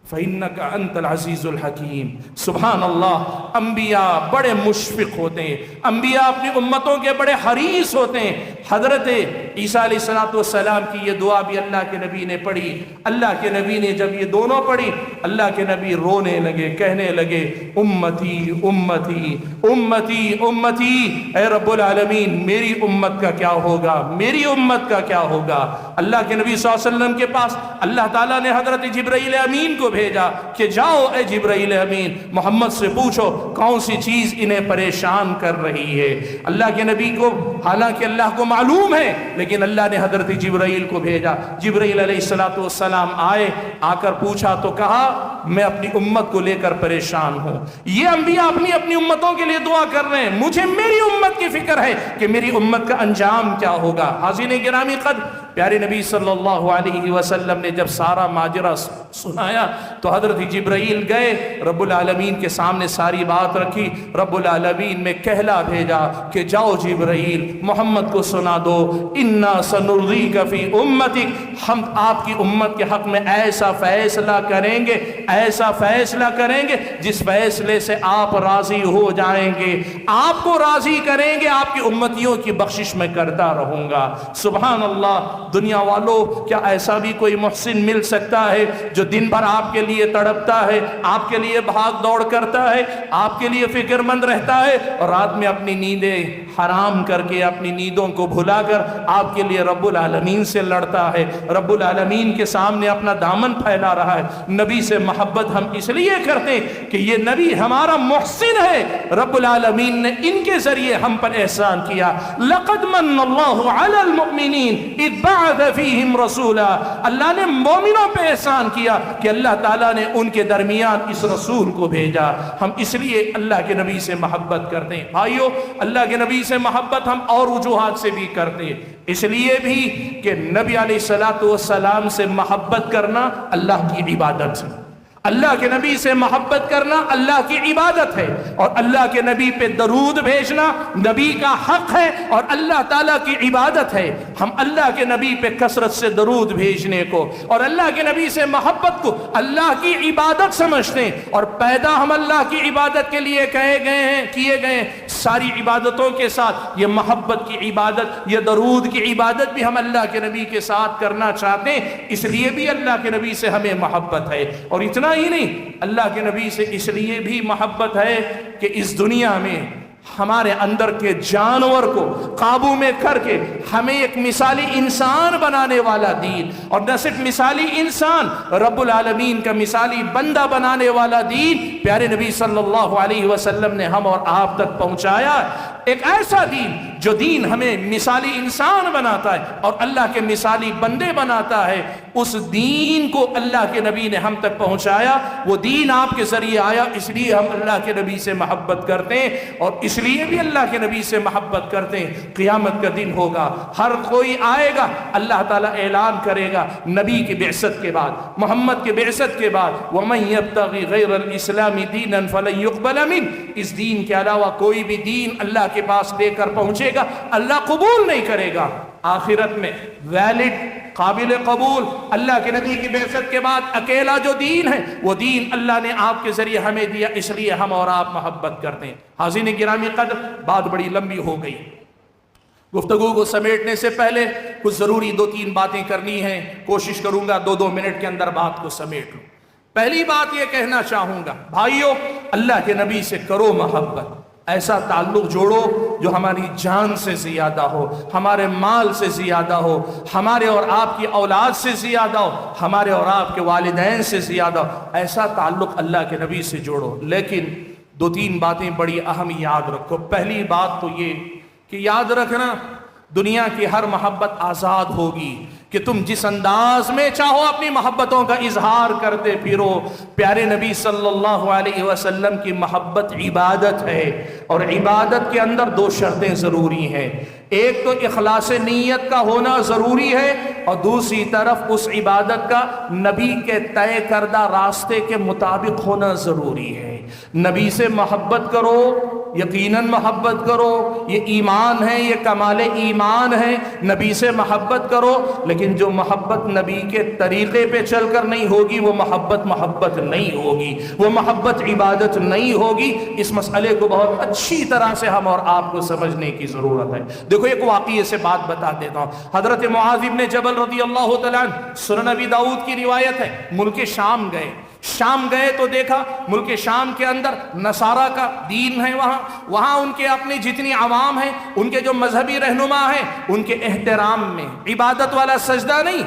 فَإِنَّكَ أَنْتَ الْعَزِيزُ الْحَكِيمُ. سبحان اللہ, انبیاء بڑے مشفق ہوتے ہیں, انبیاء اپنی امتوں کے بڑے حریص ہوتے ہیں. حضرت عیسیٰ علیہ السلام کی یہ دعا بھی اللہ کے نبی نے پڑھی. اللہ کے نبی نے جب یہ دونوں پڑھی, اللہ کے نبی رونے لگے, کہنے لگے امتی امتی امتی امتی, اے رب العالمین میری امت کا کیا ہوگا, میری امت کا کیا ہوگا. اللہ کے نبی صلی اللہ علیہ وسلم کے پاس اللہ تعالیٰ نے حضرت جبرائیل امین کو بھیجا کہ جاؤ اے جبرائیل امین, محمد سے پوچھو کون سی چیز انہیں پریشان کر رہی ہے. اللہ کے نبی کو حالانکہ اللہ کو معلوم ہے, لیکن اللہ نے حضرت جبرائیل کو بھیجا. جبرائیل علیہ السلام آئے, آ کر پوچھا تو کہا میں اپنی امت کو لے کر پریشان ہوں. یہ انبیاء اپنی امتوں کے لیے دعا کر رہے ہیں, مجھے میری امت کی فکر ہے کہ میری امت کا انجام کیا ہوگا. حاضرین گرامی قدر, پیارے نبی صلی اللہ علیہ وسلم نے جب سارا ماجرا سنایا تو حضرت جبرائیل گئے، رب العالمین کے سامنے ساری بات رکھی، رب العالمین نے کہلا بھیجا کہ جاؤ جبرائیل محمد کو سنا دو، انا سنرضیک فی امتک، ہم آپ کی امت کے حق میں ایسا فیصلہ کریں گے، ایسا فیصلہ کریں گے جس فیصلے سے آپ راضی ہو جائیں گے، آپ کو راضی کریں گے، آپ کی امتیوں کی بخشش میں کرتا رہوں گا۔ سبحان اللہ، دنیا والوں کیا ایسا بھی کوئی محسن مل سکتا ہے جو دن بھر آپ کے لیے تڑپتا ہے، آپ کے لیے بھاگ دوڑ کرتا ہے، آپ کے لیے فکر مند رہتا ہے، اور رات میں اپنی نیندیں حرام کر کے، اپنی نیندوں کو بھلا کر آپ کے لیے رب العالمین سے لڑتا ہے، رب العالمین کے سامنے اپنا دامن پھیلا رہا ہے؟ نبی سے محبت ہم اس لیے کرتے کہ یہ نبی ہمارا محسن ہے، رب العالمین نے ان کے ذریعے ہم پر احسان کیا۔ لقد من اللہ علی المؤمنین اذ بعث فیہم رسولا، اللہ نے مومنوں پہ احسان کیا کہ اللہ تعالیٰ نے ان کے درمیان اس رسول کو بھیجا۔ ہم اس لیے اللہ کے نبی سے محبت کرتے ہیں۔ بھائیو، اللہ کے نبی سے محبت ہم اور وجوہات سے بھی کرتے ہیں، اس لیے بھی کہ نبی علیہ السلام سے محبت کرنا اللہ کی عبادت ہے، اللہ کے نبی سے محبت کرنا اللہ کی عبادت ہے، اور اللہ کے نبی پہ درود بھیجنا نبی کا حق ہے اور اللہ تعالیٰ کی عبادت ہے۔ ہم اللہ کے نبی پہ کثرت سے درود بھیجنے کو اور اللہ کے نبی سے محبت کو اللہ کی عبادت سمجھتے ہیں، اور پیدا ہم اللہ کی عبادت کے لیے کیے گئے ہیں۔ ساری عبادتوں کے ساتھ یہ محبت کی عبادت، یہ درود کی عبادت بھی ہم اللہ کے نبی کے ساتھ کرنا چاہتے ہیں، اس لیے بھی اللہ کے نبی سے ہمیں محبت ہے۔ اور اتنا ہی نہیں، اللہ کے نبی سے اس لیے بھی محبت ہے کہ اس دنیا میں ہمارے اندر کے جانور کو قابو میں کر کے ہمیں ایک مثالی انسان بنانے والا دین، اور نہ صرف مثالی انسان، رب العالمین کا مثالی بندہ بنانے والا دین پیارے نبی صلی اللہ علیہ وسلم نے ہم اور آپ تک پہنچایا۔ ایک ایسا دین جو دین ہمیں مثالی انسان بناتا ہے اور اللہ کے مثالی بندے بناتا ہے، اس دین کو اللہ کے نبی نے ہم تک پہنچایا۔ وہ دین آپ کے ذریعے آیا، اس لیے ہم اللہ کے نبی سے محبت کرتے ہیں، اور اس لیے بھی اللہ کے نبی سے محبت کرتے ہیں۔ قیامت کا دن ہوگا، ہر کوئی آئے گا، اللہ تعالیٰ اعلان کرے گا نبی کی بعثت کے بعد، محمد کے بعثت کے بعد، وَمَن يَبْتَغِ غَيْرَ الْإِسْلَامِ دِينًا فَلَن يُقْبَلَ مِنْهُ، اس دین کے علاوہ کوئی بھی دین اللہ کے پاس لے کر پہنچے گا اللہ قبول نہیں کرے گا۔ آخرت میں ویلڈ، قابل قبول، اللہ کے نبی کی بعثت کے بعد اکیلا جو دین ہے وہ دین اللہ نے آپ کے ذریعے ہمیں دیا، اس لیے ہم اور آپ محبت کرتے ہیں۔ حاضرین گرامی قدر، بات بڑی لمبی ہو گئی، گفتگو کو سمیٹنے سے پہلے کچھ ضروری 2-3 باتیں کرنی ہیں، کوشش کروں گا 2 منٹ کے اندر بات کو سمیٹ لوں۔ پہلی بات یہ کہنا چاہوں گا، بھائیو، اللہ کے نبی سے کرو محبت، ایسا تعلق جوڑو جو ہماری جان سے زیادہ ہو، ہمارے مال سے زیادہ ہو، ہمارے اور آپ کی اولاد سے زیادہ ہو، ہمارے اور آپ کے والدین سے زیادہ ہو، ایسا تعلق اللہ کے نبی سے جوڑو۔ لیکن 2-3 باتیں بڑی اہم یاد رکھو۔ پہلی بات تو یہ کہ یاد رکھنا، دنیا کی ہر محبت آزاد ہوگی کہ تم جس انداز میں چاہو اپنی محبتوں کا اظہار کرتے پھرو۔ پیارے نبی صلی اللہ علیہ وسلم کی محبت عبادت ہے، اور عبادت کے اندر 2 شرطیں ضروری ہیں، ایک تو اخلاص نیت کا ہونا ضروری ہے، اور دوسری طرف اس عبادت کا نبی کے طے کردہ راستے کے مطابق ہونا ضروری ہے۔ نبی سے محبت کرو، یقیناً محبت کرو، یہ ایمان ہے، یہ کمال ایمان ہے، نبی سے محبت کرو، لیکن جو محبت نبی کے طریقے پہ چل کر نہیں ہوگی وہ محبت نہیں ہوگی، وہ محبت عبادت نہیں ہوگی۔ اس مسئلے کو بہت اچھی طرح سے ہم اور آپ کو سمجھنے کی ضرورت ہے۔ دیکھو، ایک واقعے سے بات بتا دیتا ہوں۔ حضرت معاذ بن جبل رضی اللہ تعالیٰ عنہ، سنن نبی داؤد کی روایت ہے، ملک شام گئے تو دیکھا ملک شام کے اندر نصارہ کا دین ہے، وہاں ان کے اپنے جتنی عوام ہیں، ان کے جو مذہبی رہنما ہیں، ان کے احترام میں عبادت والا سجدہ نہیں،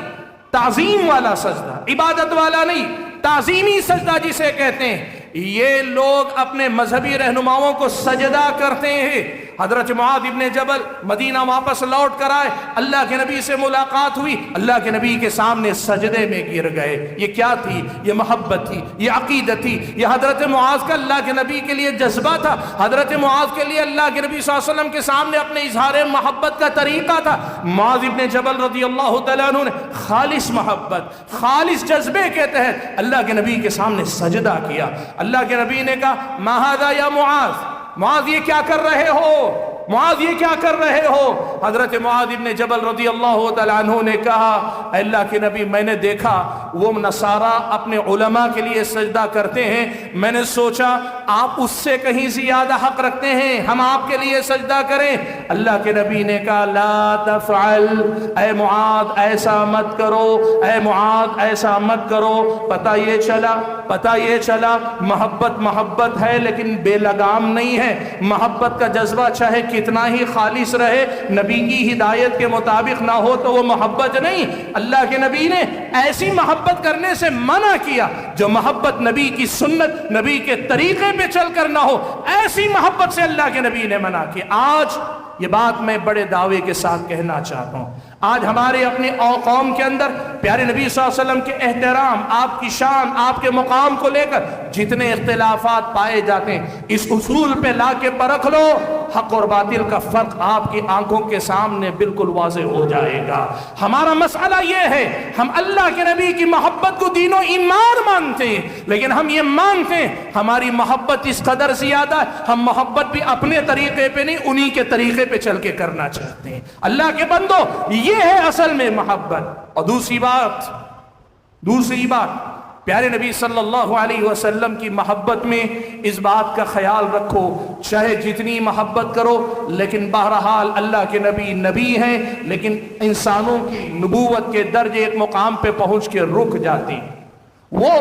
تعظیم والا سجدہ، عبادت والا نہیں، تعظیمی سجدہ جسے کہتے ہیں، یہ لوگ اپنے مذہبی رہنماؤں کو سجدہ کرتے ہیں، حضرت معاذ ابن جبل مدینہ واپس لوٹ کر آئے، اللہ کے نبی سے ملاقات ہوئی، اللہ کے نبی کے سامنے سجدے میں گر گئے۔ یہ کیا تھی؟ یہ محبت تھی، یہ عقیدت تھی، یہ حضرت معاذ کا اللہ کے نبی کے لیے جذبہ تھا۔ حضرت معاذ کے لیے اللہ کے نبی صلی اللہ علیہ وسلم کے سامنے اپنے اظہار محبت کا طریقہ تھا۔ معاذ ابن جبل رضی اللہ تعالیٰ عنہ نے خالص محبت، خالص جذبے کے تحت اللہ کے نبی کے سامنے سجدہ کیا۔ اللہ کے نبی نے کہا ما ھذا یا معاذ، معاذ یہ کیا کر رہے ہو؟ معاذ یہ کیا کر رہے ہو؟ حضرت معاذ ابن جبل رضی اللہ تعالیٰ عنہ نے کہا اے اللہ کے نبی، میں نے دیکھا وہ نصارہ اپنے علماء کے لیے سجدہ کرتے ہیں، میں نے سوچا آپ اس سے کہیں زیادہ حق رکھتے ہیں، ہم آپ کے لیے سجدہ کریں۔ اللہ کے نبی نے کہا لا تفعل، اے معاذ ایسا مت کرو، اے معاذ ایسا مت کرو۔ پتہ یہ چلا محبت ہے لیکن بے لگام نہیں ہے۔ محبت کا جذبہ چاہے کتنا ہی خالص رہے، نبی کی ہدایت کے مطابق نہ ہو تو وہ محبت نہیں۔ اللہ کے نبی نے ایسی محبت کرنے سے منع کیا جو محبت نبی کی سنت، نبی کے طریقے پہ چل کر نہ ہو، ایسی محبت سے اللہ کے نبی نے منع کیا۔ آج یہ بات میں بڑے دعوے کے ساتھ کہنا چاہتا ہوں، آج ہمارے اپنے قوم کے اندر پیارے نبی صلی اللہ علیہ وسلم کے احترام، آپ کی شان، آپ کے مقام کو لے کر جتنے اختلافات پائے جاتے ہیں، اس اصول پہ لا کے پرکھ لو، حق اور باطل کا فرق آپ کی آنکھوں کے سامنے بالکل واضح ہو جائے گا۔ ہمارا مسئلہ یہ ہے، ہم اللہ کے نبی کی محبت کو دین و ایمان مانتے ہیں، لیکن ہم یہ مانتے ہیں ہماری محبت اس قدر زیادہ ہے، ہم محبت بھی اپنے طریقے پہ نہیں، انہی کے طریقے پہ چل کے کرنا چاہتے ہیں۔ اللہ کے بندو، یہ ہے اصل میں محبت۔ اور دوسری بات پیارے نبی صلی اللہ علیہ وسلم کی محبت میں اس بات کا خیال رکھو، چاہے جتنی محبت کرو لیکن بہرحال اللہ کے نبی ہیں، لیکن انسانوں کی نبوت کے درجے ایک مقام پہ پہنچ کے رک جاتی۔ وہ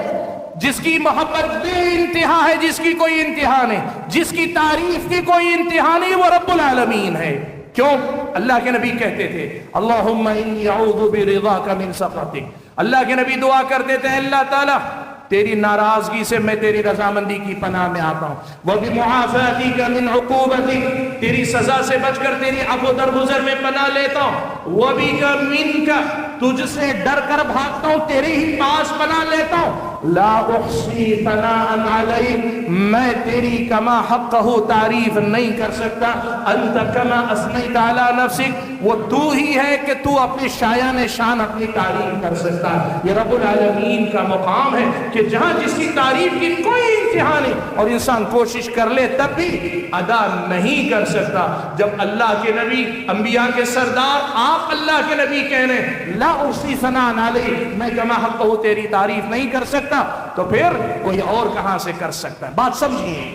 جس کی محبت بے انتہا ہے، جس کی کوئی انتہا نہیں، جس کی تعریف کی کوئی انتہا نہیں، وہ رب العالمین ہے۔ کیوں؟ اللہ کے نبی کہتے تھے اللہم انی اعوذ برضاک من سخطک۔ اللہ کے نبی دعا کرتے تھے اللہ تعالیٰ تیری ناراضگی سے میں تیری رضامندی کی پناہ میں آتا ہوں، وَبِمُعَافَاتِكَ مِنْ عُقُوبَتِكَ، تیری سزا سے بچ کر تیری عفو درگزر میں پناہ لیتا ہوں، وَبِكَ مِنْكَ، تجھ سے ڈر کر بھاگتا ہوں، تیرے ہی پاس پناہ لیتا ہوں، لا احصی ثناء علیک، میں تیری کما حقہ تعریف نہیں کر سکتا، انت کما اثنیت علی نفسک، وہ تو ہی ہے کہ تو اپنی شایان شان اپنی تعریف کر سکتا ہے۔ یہ رب العالمین کا مقام ہے کہ جہاں جس کی تعریف کی کوئی انتہا نہیں، اور انسان کوشش کر لے تب بھی ادا نہیں کر سکتا۔ جب اللہ کے نبی، انبیاء کے سردار، آپ اللہ کے نبی کہہ رہے ہیں لا احصی ثناء علیک، میں کما حقہ تیری تعریف نہیں کر سکتا، تو پھر کوئی اور کہاں سے کر سکتا ہے؟ بات سمجھیے،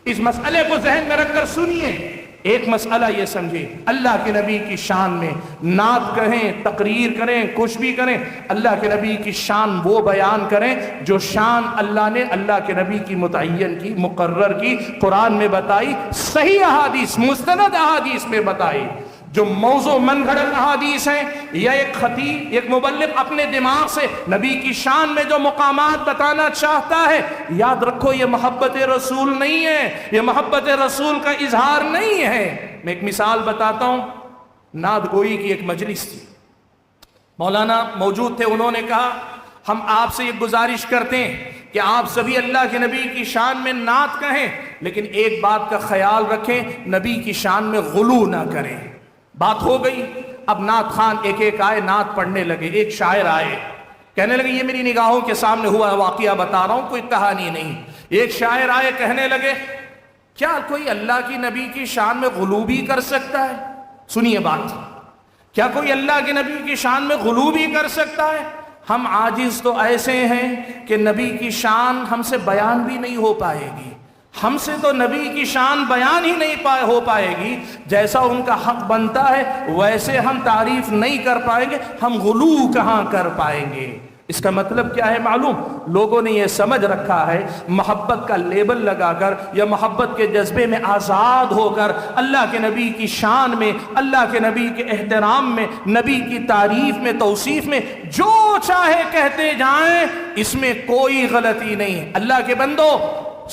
اس مسئلے کو ذہن میں رکھ کر سنیے۔ ایک مسئلہ یہ سمجھے، اللہ کے نبی کی شان میں نعت کہیں، تقریر کریں، کچھ بھی کریں، اللہ کے نبی کی شان وہ بیان کریں جو شان اللہ نے اللہ کے نبی کی متعین کی، مقرر کی، قرآن میں بتائی، صحیح احادیث، مستند احادیث میں بتائی۔ جو موضوع من گھڑت احادیث ہیں، یا ایک خطیب، ایک مبلغ اپنے دماغ سے نبی کی شان میں جو مقامات بتانا چاہتا ہے، یاد رکھو یہ محبت رسول نہیں ہے، یہ محبت رسول کا اظہار نہیں ہے۔ میں ایک مثال بتاتا ہوں، نعت گوئی کی ایک مجلس تھی، مولانا موجود تھے، انہوں نے کہا ہم آپ سے یہ گزارش کرتے ہیں کہ آپ سبھی اللہ کے نبی کی شان میں نعت کہیں، لیکن ایک بات کا خیال رکھیں، نبی کی شان میں غلو نہ کریں۔ بات ہو گئی، اب نعت خان ایک ایک آئے، نعت پڑھنے لگے۔ ایک شاعر آئے، کہنے لگے یہ میری نگاہوں کے سامنے ہوا واقعہ بتا رہا ہوں، کوئی کہانی نہیں۔ ایک شاعر آئے، کہنے لگے کیا کوئی اللہ کی نبی کی شان میں غلو بھی کر سکتا ہے؟ سنیے بات، کیا کوئی اللہ کے نبی کی شان میں غلو بھی کر سکتا ہے؟ ہم عاجز تو ایسے ہیں کہ نبی کی شان ہم سے بیان بھی نہیں ہو پائے گی، ہم سے تو نبی کی شان بیان ہی نہیں ہو پائے گی، جیسا ان کا حق بنتا ہے ویسے ہم تعریف نہیں کر پائیں گے، ہم غلو کہاں کر پائیں گے؟ اس کا مطلب کیا ہے معلوم؟ لوگوں نے یہ سمجھ رکھا ہے محبت کا لیبل لگا کر یا محبت کے جذبے میں آزاد ہو کر اللہ کے نبی کی شان میں، اللہ کے نبی کے احترام میں، نبی کی تعریف میں، توصیف میں جو چاہے کہتے جائیں، اس میں کوئی غلطی نہیں۔ اللہ کے بندو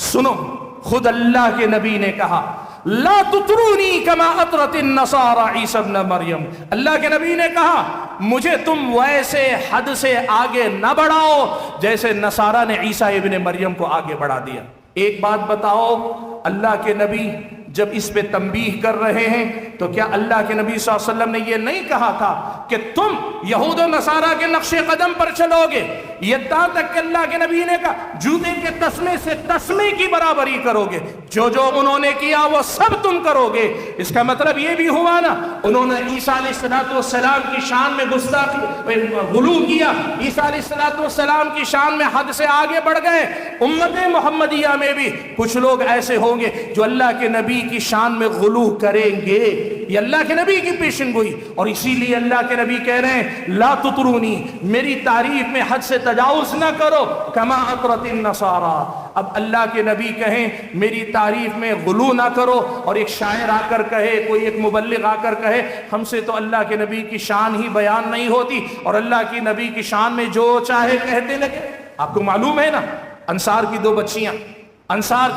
سنو، خود اللہ کے نبی نے کہا لا تطرونی کما اطرت النصارى عیسی ابن مریم، اللہ کے نبی نے کہا مجھے تم ویسے حد سے آگے نہ بڑھاؤ جیسے نصارہ نے عیسیٰ ابن مریم کو آگے بڑھا دیا۔ ایک بات بتاؤ، اللہ کے نبی جب اس پہ تنبیہ کر رہے ہیں تو کیا اللہ کے نبی صلی اللہ علیہ وسلم نے یہ نہیں کہا تھا کہ تم یہود و نصارہ کے نقش قدم پر چلو گے؟ یہاں تک کہ اللہ کے نبی نے کہا جوتے کے تسمے سے تسمے کی برابری کرو گے، جو جو انہوں نے کیا وہ سب تم کرو گے۔ اس کا مطلب یہ بھی ہوا نا، انہوں نے عیسیٰ علیہ السلام کی شان میں گستاخی غلو کیا، عیسیٰ علیہ السلام کی شان میں حد سے آگے بڑھ گئے۔ امت محمدیہ میں بھی کچھ لوگ ایسے ہوں گے جو اللہ کے نبی کی شان میں غلو کریں گے، یہ اللہ کے نبی کی پیشن گوئی، اور اسی لیے اللہ کے نبی کہہ رہے ہیں لا تطرونی، میری تعریف میں حد سے تجاوز نہ کرو کما اطرت النصارى۔ اب اللہ کے نبی کہیں میری تعریف میں غلو نہ کرو، اور ایک شاعر آ کر کہے، کوئی ایک مبلغ آ کر کہے ہم سے تو اللہ کے نبی کی شان ہی بیان نہیں ہوتی، اور اللہ کی نبی کی شان میں جو چاہے کہتے لگے۔ آپ کو معلوم ہے نا، انصار کی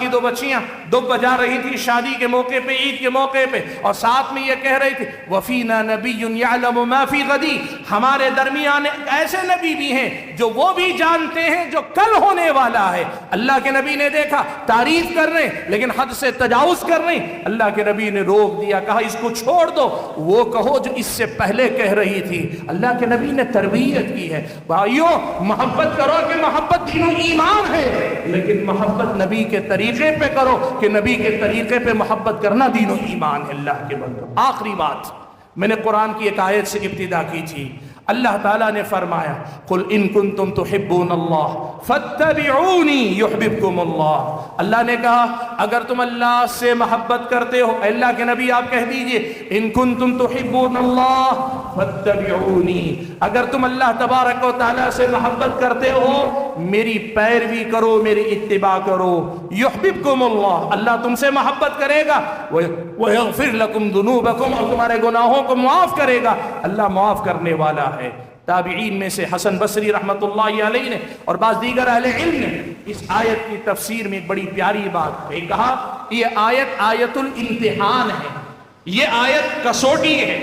دو بچیاں دف بجا رہی تھی شادی کے موقع پہ، عید کے موقع پہ، اور ساتھ میں یہ کہہ رہی تھی وَفِينَا نَبِيٌّ يَعْلَمُ مَا فِي غَدٍ، ہمارے درمیان ایسے نبی بھی ہیں جو وہ بھی جانتے ہیں جو کل ہونے والا ہے۔ اللہ کے نبی نے دیکھا تعریف کر رہے ہیں لیکن حد سے تجاوز کر رہے ہیں، اللہ کے نبی نے روک دیا، کہا اس کو چھوڑ دو، وہ کہو جو اس سے پہلے کہہ رہی تھی۔ اللہ کے نبی نے تربیت کی ہے، بھائیو محبت کرو کہ محبت دین و ایمان ہے، لیکن محبت نبی کے طریقے پہ کرو کہ نبی کے طریقے پہ محبت کرنا دین و ایمان ہے۔ اللہ کے بندو، آخری بات میں نے قرآن کی ایک آیت سے ابتدا کی تھی، اللہ تعالیٰ نے فرمایا قل ان کنتم تحبون اللہ فاتبعونی یحببکم اللہ۔ اللہ نے کہا اگر تم اللہ سے محبت کرتے ہو، اللہ کے نبی آپ کہہ دیجئے ان کنتم تحبون اللہ فاتبعونی، اگر تم اللہ تبارک و تعالیٰ سے محبت کرتے ہو میری پیروی کرو، میری اتباع کرو، یحببکم اللہ، اللہ تم سے محبت کرے گا، ویغفر لکم ذنوبکم، اور تمہارے گناہوں کو معاف کرے گا، اللہ معاف کرنے والا ہے۔ تابعین میں سے حسن بصری رحمت اللہ علیہ نے اور بعض دیگر اہل علم نے اس آیت کی تفسیر میں ایک بڑی پیاری بات کہا، یہ آیت آیت الامتحان ہے، یہ آیت کسوٹی ہے،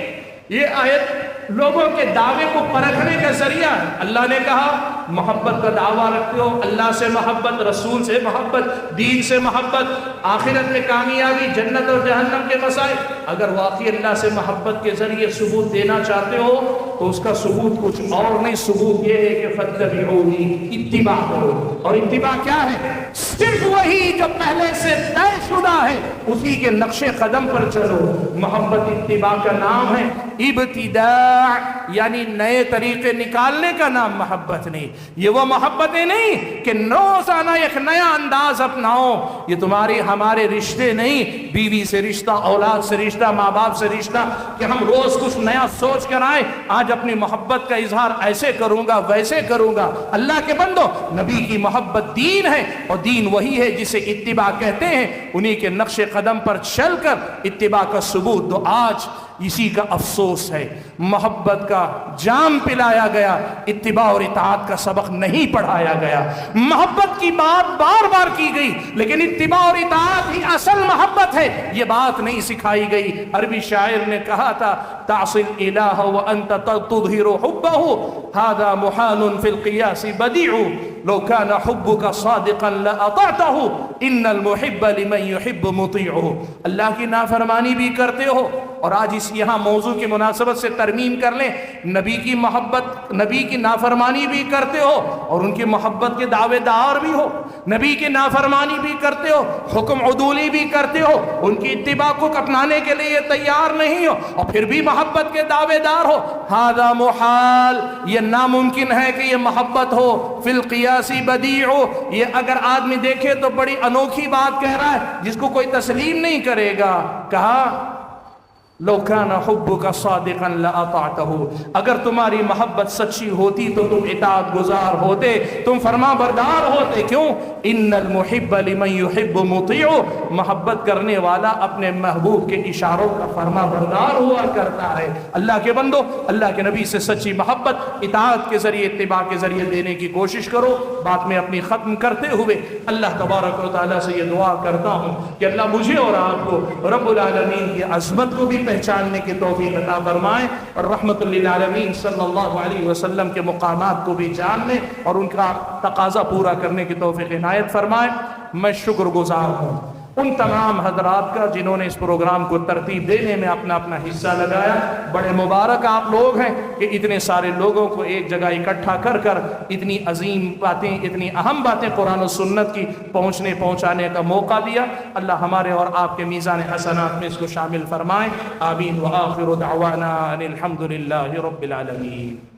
یہ آیت لوگوں کے دعوے کو پرکھنے کا ذریعہ ہے۔ اللہ نے کہا محبت کا دعویٰ رکھتے ہو، اللہ سے محبت، رسول سے محبت، دین سے محبت، آخرت میں کامیابی، جنت اور جہنم کے مسائل، اگر واقعی اللہ سے محبت کے ذریعے ثبوت دینا چاہتے ہو تو اس کا ثبوت کچھ اور نہیں، ثبوت یہ ہے کہ فاتبعونی، اتباع کرو، اور اتباع کیا ہے؟ صرف وہی جو پہلے سے طے شدہ ہے اسی کے نقش قدم پر چلو۔ محبت اتباع کا نام ہے، ابتداء یعنی نئے طریقے نکالنے کا نام محبت نہیں۔ یہ وہ محبتیں نہیں کہ روزانہ ایک نیا انداز اپناؤ، یہ تمہاری ہمارے رشتے نہیں، بیوی سے رشتہ، اولاد سے رشتہ، ماں باپ سے رشتہ، کہ ہم روز کچھ نیا سوچ کر آئیں، آج اپنی محبت کا اظہار ایسے کروں گا ویسے کروں گا۔ اللہ کے بندو، نبی کی محبت دین ہے، اور دین وہی ہے جسے اتباع کہتے ہیں، انہی کے نقش قدم پر چل کر اتباع کا ثبوت دو۔ آج اسی کا افسوس ہے، محبت کا جام پلایا گیا، اتباع اور اطاعت کا سبق نہیں پڑھایا گیا۔ محبت کی بات بار بار کی گئی لیکن اتباع اور اطاعت ہی اصل محبت ہے، یہ بات نہیں سکھائی گئی۔ عربی شاعر نے کہا تھا تعصی الالہ وانت تظہر حبہ هذا محال فی القیاس بدیع لو كان حبك صادقا لأطعته ان المحب لمن يحب مطیع۔ اللہ کی نافرمانی بھی کرتے ہو، اور آج اس یہاں موضوع کی مناسبت سے ترمیم کر لیں، نبی کی محبت، نبی کی نافرمانی بھی کرتے ہو اور ان کی محبت کے دعوے دار بھی ہو، نبی کی نافرمانی بھی کرتے ہو، حکم عدولی بھی کرتے ہو، ان کی اتباع کو اپنانے کے لیے تیار نہیں ہو، اور پھر بھی محبت کے دعوے دار ہو۔ ھذا محال، یہ ناممکن ہے کہ یہ محبت ہو۔ فی القیاس بدیع، یہ اگر آدمی دیکھے تو بڑی انوکھی بات کہہ رہا ہے جس کو کوئی تسلیم نہیں کرے گا۔ کہا لو کان حبک صادقا لاطعته، اگر تمہاری محبت سچی ہوتی تو تم اطاعت گزار ہوتے، تم فرما بردار ہوتے۔ کیوں؟ ان المحب لمن يحب مطیع، محبت کرنے والا اپنے محبوب کے اشاروں کا فرما بردار ہوا کرتا ہے۔ اللہ کے بندو، اللہ کے نبی سے سچی محبت اطاعت کے ذریعے، اتباع کے ذریعے دینے کی کوشش کرو۔ بات میں اپنی ختم کرتے ہوئے اللہ تبارک و تعالیٰ سے یہ دعا کرتا ہوں کہ اللہ مجھے اور آپ کو رب العالمین کی عظمت کو بھی پہچاننے کی توفیق عطا فرمائے، اور رحمت للعالمین صلی اللہ علیہ وسلم کے مقامات کو بھی جاننے اور ان کا تقاضا پورا کرنے کی توفیق عنایت فرمائے۔ میں شکر گزار ہوں ان تمام حضرات کا جنہوں نے اس پروگرام کو ترتیب دینے میں اپنا اپنا حصہ لگایا۔ بڑے مبارک آپ لوگ ہیں کہ اتنے سارے لوگوں کو ایک جگہ اکٹھا کر کر اتنی عظیم باتیں، اتنی اہم باتیں قرآن و سنت کی پہنچانے کا موقع دیا۔ اللہ ہمارے اور آپ کے میزان حسنات میں اس کو شامل فرمائے۔ آمین۔ وآخر دعوانا ان الحمد للہ رب العالمین۔